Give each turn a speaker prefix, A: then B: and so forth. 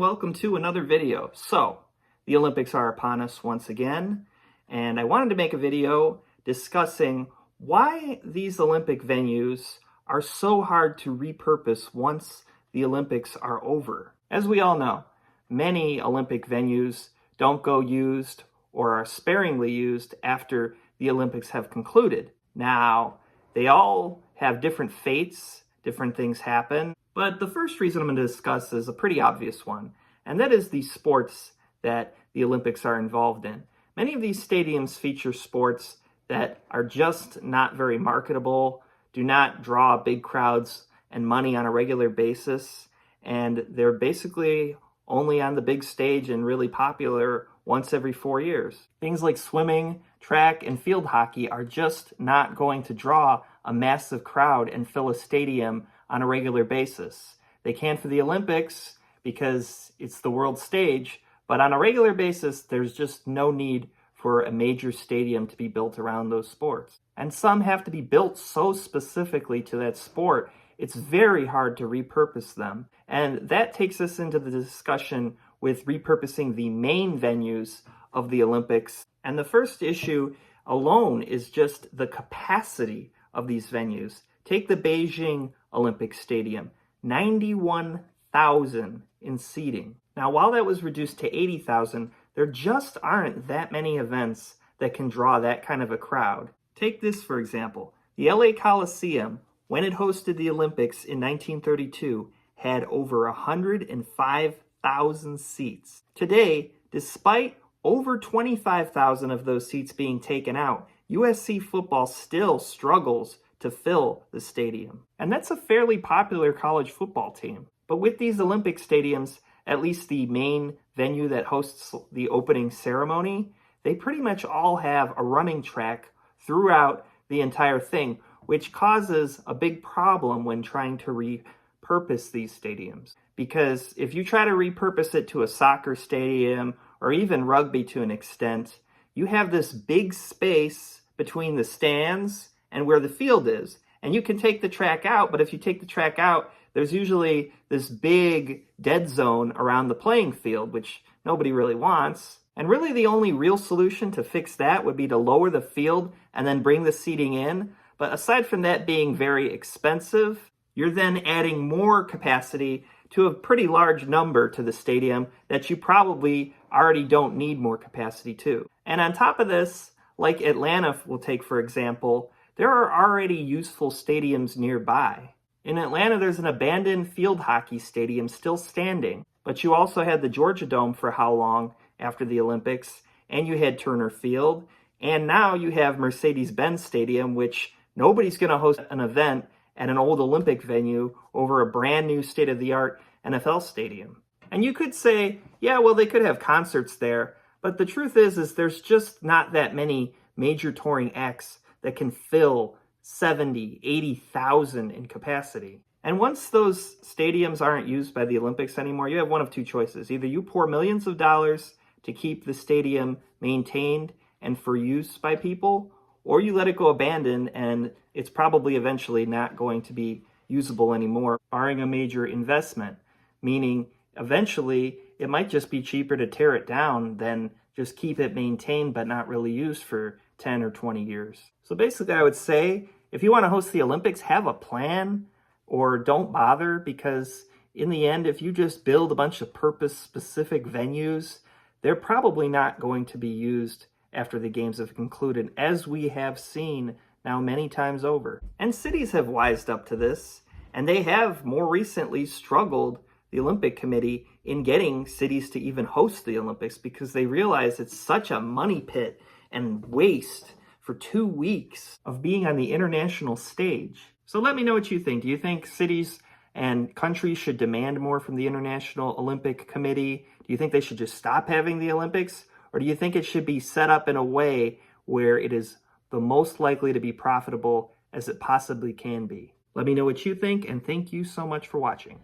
A: welcome to another video. So, the Olympics are upon us once again, and I wanted to make a video discussing why these Olympic venues are so hard to repurpose once the Olympics are over. As we all know, many Olympic venues don't go used or are sparingly used after the Olympics have concluded. Now, they all have different fates, different things happen, but the first reason I'm going to discuss is a pretty obvious one, and that is the sports that the Olympics are involved in. Many of these stadiums feature sports that are just not very marketable, do not draw big crowds and money on a regular basis, and they're basically only on the big stage and really popular once every 4 years. Things like swimming, track, and field hockey are just not going to draw a massive crowd and fill a stadium on a regular basis. They can for the Olympics because it's the world stage, but on a regular basis, there's just no need for a major stadium to be built around those sports. And some have to be built so specifically to that sport, it's very hard to repurpose them. And that takes us into the discussion with repurposing the main venues of the Olympics. And the first issue alone is just the capacity of these venues. Take the Beijing Olympic Stadium, 91,000 in seating. Now, while that was reduced to 80,000, there just aren't that many events that can draw that kind of a crowd. Take this, for example. The LA Coliseum, when it hosted the Olympics in 1932, had over 105,000 seats. Today, despite over 25,000 of those seats being taken out, USC football still struggles to fill the stadium. And that's a fairly popular college football team. But with these Olympic stadiums, at least the main venue that hosts the opening ceremony, they pretty much all have a running track throughout the entire thing, which causes a big problem when trying to repurpose these stadiums. Because if you try to repurpose it to a soccer stadium or even rugby to an extent, you have this big space between the stands and where the field is. And you can take the track out, but if you take the track out, there's usually this big dead zone around the playing field, which nobody really wants. And really the only real solution to fix that would be to lower the field and then bring the seating in. But aside from that being very expensive, you're then adding more capacity to a pretty large number to the stadium that you probably already don't need more capacity to. And on top of this, like Atlanta will take for example, there are already useful stadiums nearby. In Atlanta, there's an abandoned field hockey stadium still standing, but you also had the Georgia Dome for how long after the Olympics, and you had Turner Field, and now you have Mercedes-Benz Stadium, which nobody's going to host an event at an old Olympic venue over a brand new state-of-the-art NFL stadium. And you could say, yeah, well, they could have concerts there, but the truth is there's just not that many major touring acts that can fill 70, 80,000 in capacity. And once those stadiums aren't used by the Olympics anymore, you have one of two choices. Either you pour millions of dollars to keep the stadium maintained and for use by people, or you let it go abandoned and it's probably eventually not going to be usable anymore, barring a major investment, meaning eventually it might just be cheaper to tear it down than just keep it maintained but not really used for 10 or 20 years. So basically I would say, if you want to host the Olympics, have a plan or don't bother, because in the end, if you just build a bunch of purpose-specific venues, they're probably not going to be used after the games have concluded, as we have seen now many times over. And cities have wised up to this, and they have more recently struggled, the Olympic Committee, in getting cities to even host the Olympics because they realize it's such a money pit and waste for 2 weeks of being on the international stage. So let me know what you think. Do you think cities and countries should demand more from the International Olympic Committee? Do you think they should just stop having the Olympics? Or do you think it should be set up in a way where it is the most likely to be profitable as it possibly can be? Let me know what you think, and thank you so much for watching.